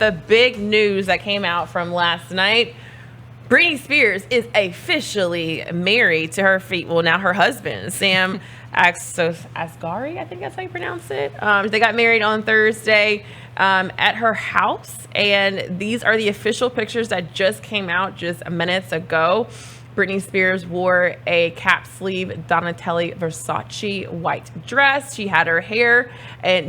the big news that came out from last night. Britney Spears is officially married to now her husband, Sam Asghari, I think that's how you pronounce it. They got married on Thursday at her house, and these are the official pictures that just came out just minutes ago. Britney Spears wore a cap sleeve Donatella Versace white dress. She had her hair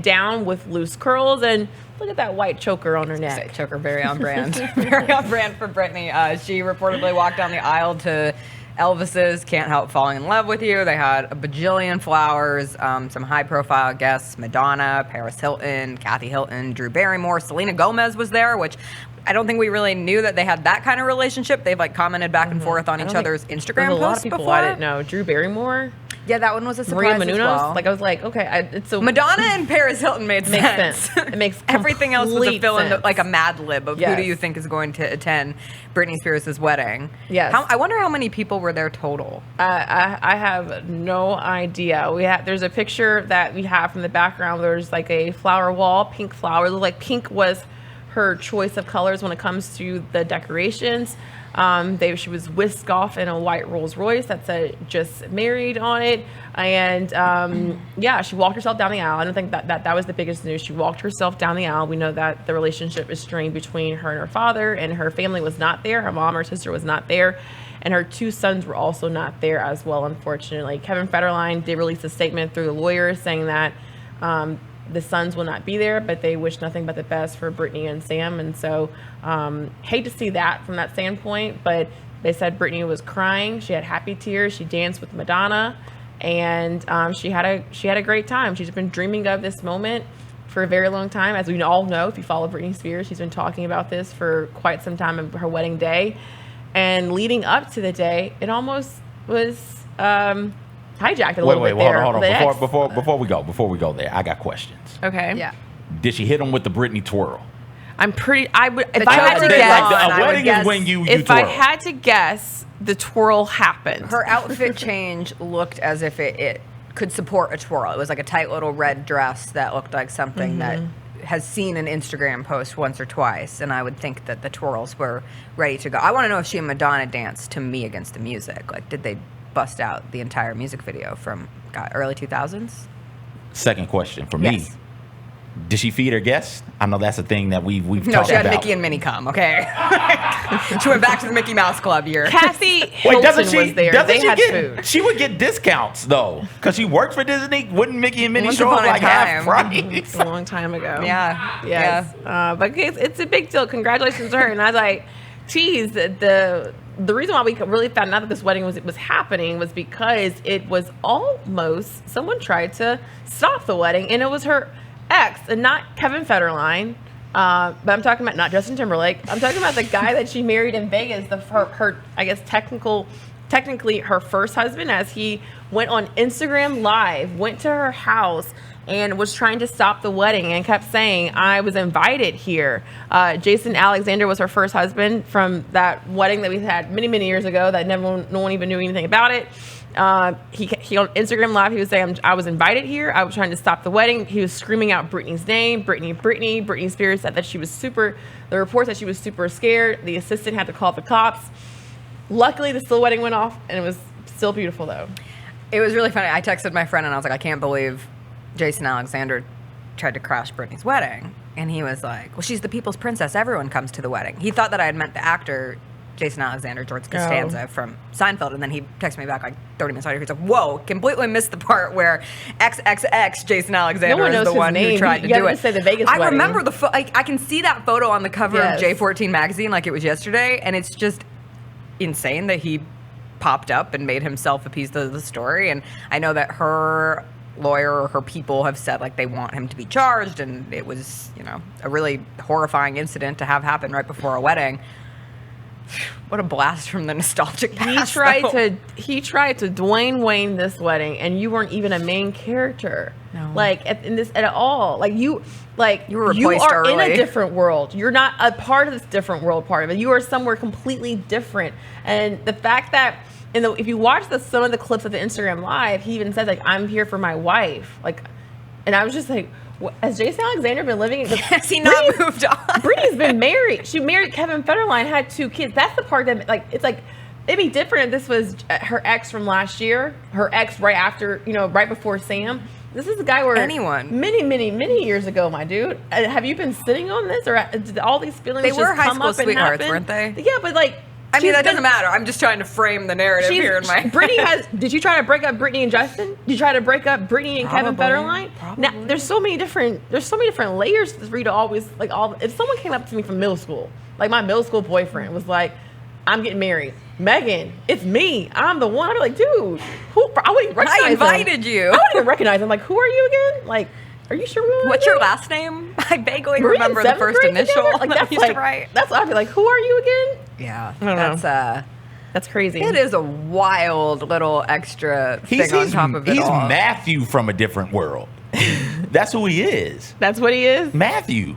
down with loose curls, and look at that white choker on her neck. Choker, very on brand. Very on brand for Britney. She reportedly walked down the aisle to Elvis's Can't Help Falling in Love with You. They had a bajillion flowers, some high-profile guests, Madonna, Paris Hilton, Kathy Hilton, Drew Barrymore. Selena Gomez was there, which I don't think we really knew that they had that kind of relationship. They've like commented back and forth on each other's Instagram posts. A lot of people before. I didn't know. Drew Barrymore. Yeah, that one was a surprise Maria Menounos. as well. Like I was like, okay, it's so Madonna and Paris Hilton made sense. It makes everything else was a fill-in, like a Mad Lib of yes. who do you think is going to attend Britney Spears' wedding. Yes. I wonder how many people were there total. I have no idea. There's a picture that we have from the background. There's like a flower wall, pink flowers. Like pink was her choice of colors when it comes to the decorations. She was whisked off in a white Rolls Royce that said "just married" on it, and she walked herself down the aisle. I don't think that was the biggest news. She walked herself down the aisle. We know that the relationship is strained between her and her father, and her family was not there. Her mom or sister was not there, and her two sons were also not there as well. Unfortunately, Kevin Federline did release a statement through the lawyers saying that the sons will not be there, but they wish nothing but the best for Britney and Sam. And so hate to see that from that standpoint, but they said Britney was crying. She had happy tears. She danced with Madonna, and she had a great time. She's been dreaming of this moment for a very long time. As we all know, if you follow Britney Spears, she's been talking about this for quite some time of her wedding day. And leading up to the day, it almost was hijacked a little bit there. Hold on. Before we go there, I got questions. Okay. Yeah. Did she hit him with the Britney twirl? If I had to guess, a wedding is when you twirl. If I had to guess, the twirl happened. Her outfit change looked as if it could support a twirl. It was like a tight little red dress that looked like something that has seen an Instagram post once or twice, and I would think that the twirls were ready to go. I want to know if she and Madonna danced to Me Against the Music. Like, did they bust out the entire music video from early 2000s? Second question for me. Did she feed her guests? I know that's a thing that we've talked about. No, she had Mickey and Minnie come, okay? She went back to the Mickey Mouse Club here. Kathy Hilton was there. They had food. She would get discounts, though, because she worked for Disney. Wouldn't Mickey and Minnie show up like half price? It's a long time ago. Yeah. Yes. Yeah. But it's a big deal. Congratulations to her. And I was like, geez, the reason why we really found out that this wedding was happening was because it was almost someone tried to stop the wedding, and it was her ex, and not Kevin Federline, but I'm talking about not Justin Timberlake. I'm talking about the guy that she married in Vegas, her I guess technically her first husband, as he went on Instagram Live, went to her house and was trying to stop the wedding and kept saying, I was invited here. Jason Alexander was her first husband from that wedding that we had many, many years ago that no one even knew anything about it. He on Instagram Live, he was saying, I was invited here. I was trying to stop the wedding. He was screaming out Britney's name, Britney. Britney Spears said that she was the report said she was super scared. The assistant had to call the cops. Luckily, the wedding went off, and it was still beautiful, though. It was really funny. I texted my friend, and I was like, I can't believe Jason Alexander tried to crash Britney's wedding. And he was like, well, she's the people's princess. Everyone comes to the wedding. He thought that I had meant the actor Jason Alexander, George Costanza from Seinfeld, and then he texted me back like 30 minutes later. He's like, whoa, completely missed the part where XXX Jason Alexander is the one who tried to do it. Say the Vegas I wedding. remember I can see that photo on the cover of J14 magazine like it was yesterday, and it's just insane that he popped up and made himself a piece of the story. And I know that her lawyer or her people have said like they want him to be charged, and it was, a really horrifying incident to have happen right before a wedding. What a blast from the nostalgic past. He tried to Dwayne Wayne this wedding, and you weren't even a main character. No. In this at all. You were replaced early. In a different world. You're not a part of this different world part of it. You are somewhere completely different. And the fact that if you watch some of the clips of the Instagram Live, he even says I'm here for my wife. And I was just like, Has Jason Alexander been living? Has he not moved on? Britney's been married. She married Kevin Federline, had 2 kids. That's the part that, like, it's like, it'd be different if this was her ex from last year, her ex right after, right before Sam. This is a guy where many years ago, my dude. Have you been sitting on this, or did all these feelings? They were just high come school up and sweethearts, happen? weren't they? Yeah, but like, I mean, that doesn't matter. I'm just trying to frame the narrative here in my. Britney has. Did you try to break up Britney and Justin? Did you try to break up Britney and Kevin Federline? Probably. Now, there's so many different layers for you to always like. If someone came up to me from middle school, like my middle school boyfriend was like, "I'm getting married, Meghan. It's me. I'm the one." I'd be like, "Dude, who?" I wouldn't recognize I invited him. you. I wouldn't even recognize him. Like, who are you again? Like, are you sure we want What's your last name? I vaguely Were we in remember the 7th first grade initial. together? Like, that I that's used to write. That's what I'd be like. Who are you again? Yeah, I don't know. That's crazy. It is a wild little extra thing on top of it he's all. Matthew from a different world. That's who he is. That's what he is? Matthew.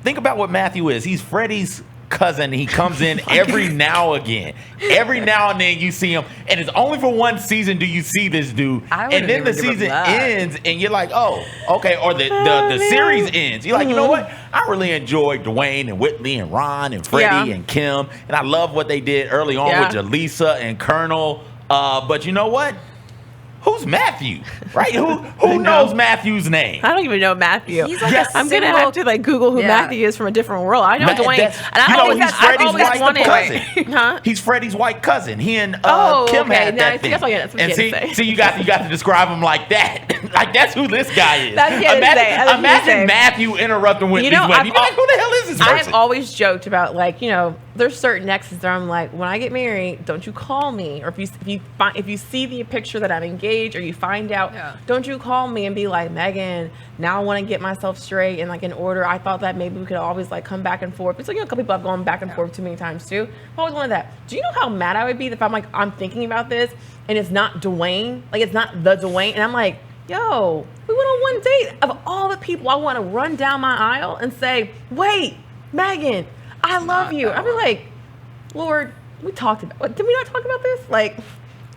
Think about what Matthew is. He's Freddie's cousin. He comes in every now again. Every now and then you see him, and it's only for one season do you see this dude. And then the season ends, and you're like, oh, okay. Or the series ends. You're like, you know what? I really enjoyed Dwayne and Whitley and Ron and Freddie and Kim, and I love what they did early on with Jaleesa and Colonel. But you know what? Who's Matthew? Right? Who knows Matthew's name? I don't even know Matthew. He's like I'm gonna have to like Google who Matthew is from a different world. I know Dwayne, and I think he's Freddie's white cousin. Huh? He's Freddie's white cousin. He and Kim had that thing. That's what I'm see, you got to describe him like that. Like that's who this guy is. Imagine Matthew interrupting Whitney's wedding. You'd be like, who the hell is this person? I've always joked about like there's certain exes that I'm like, when I get married, don't you call me, or if you see the picture that I'm engaged, or you find out, don't you call me and be like, Meghan, now I want to get myself straight and like in order. I thought that maybe we could always like come back and forth. It's like a couple people have gone back and forth too many times too. I've always wanted that. Do you know how mad I would be if I'm thinking about this and it's not Dwayne, like it's not the Dwayne, and I'm like, yo, we went on one date. Of all the people I want to run down my aisle and say, wait, Meghan, I love you. I'd be like, Lord, we talked about. Did we not talk about this? Like,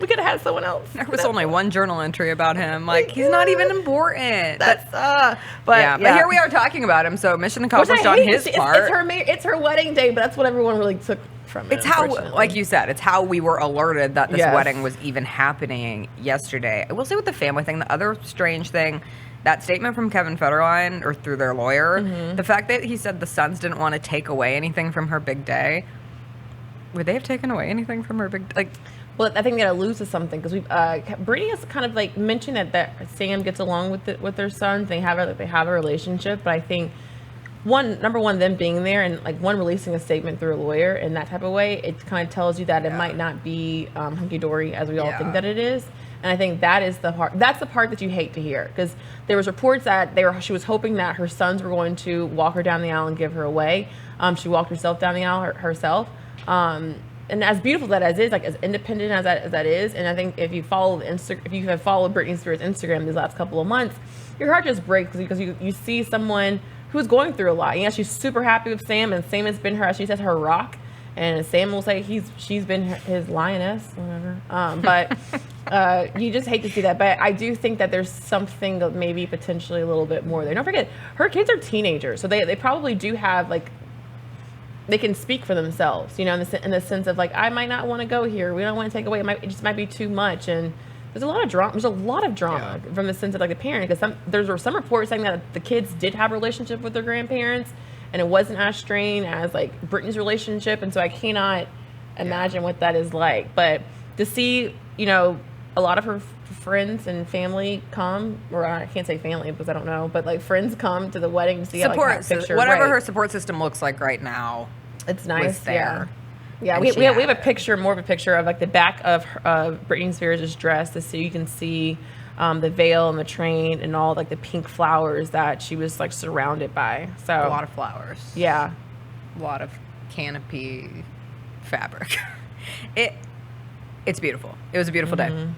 we could have had someone else. There was only one journal entry about him. Like, he's not even important. But here we are talking about him. So mission accomplished on his part. It's her wedding day, but that's what everyone really took from it. It's how, like you said, it's how we were alerted that this wedding was even happening yesterday. I will say with the family thing, the other strange thing, that statement from Kevin Federline, or through their lawyer, the fact that he said the sons didn't want to take away anything from her big day. Would they have taken away anything from her big day? Well, I think that alludes to something, because Britney has kind of like mentioned that Sam gets along with their sons. They have a relationship, but I think number one, them being there and like releasing a statement through a lawyer in that type of way, it kind of tells you that it might not be hunky dory as we all think that it is. And I think that's the part that you hate to hear, because there was reports that she was hoping that her sons were going to walk her down the aisle and give her away. She walked herself down the aisle herself. And as beautiful that is, like as independent as that is, and I think if you have followed Britney Spears' Instagram these last couple of months, your heart just breaks because you see someone who's going through a lot. She's super happy with Sam, and Sam has been her, as she says, her rock, and Sam will say she's been his lioness, whatever. But you just hate to see that. But I do think that there's something that maybe potentially a little bit more there. Don't forget, her kids are teenagers, so they probably do have like. They can speak for themselves, in the sense of like, I might not want to go here. We don't want to take away. It just might be too much. And there's a lot of drama. From the sense of like the parent, because there's some reports saying that the kids did have a relationship with their grandparents, and it wasn't as strained as like Britney's relationship. And so I cannot imagine what that is like. But to see, a lot of her friends and family come, or I can't say family because I don't know, but like friends come to the wedding to see support picture. Whatever her support system looks like right now. It's nice. There. Yeah. We have a picture, more of a picture of like the back of Britney Spears' dress, so you can see the veil and the train and all like the pink flowers that she was like surrounded by. So a lot of flowers. Yeah. A lot of canopy fabric. It's beautiful. It was a beautiful day.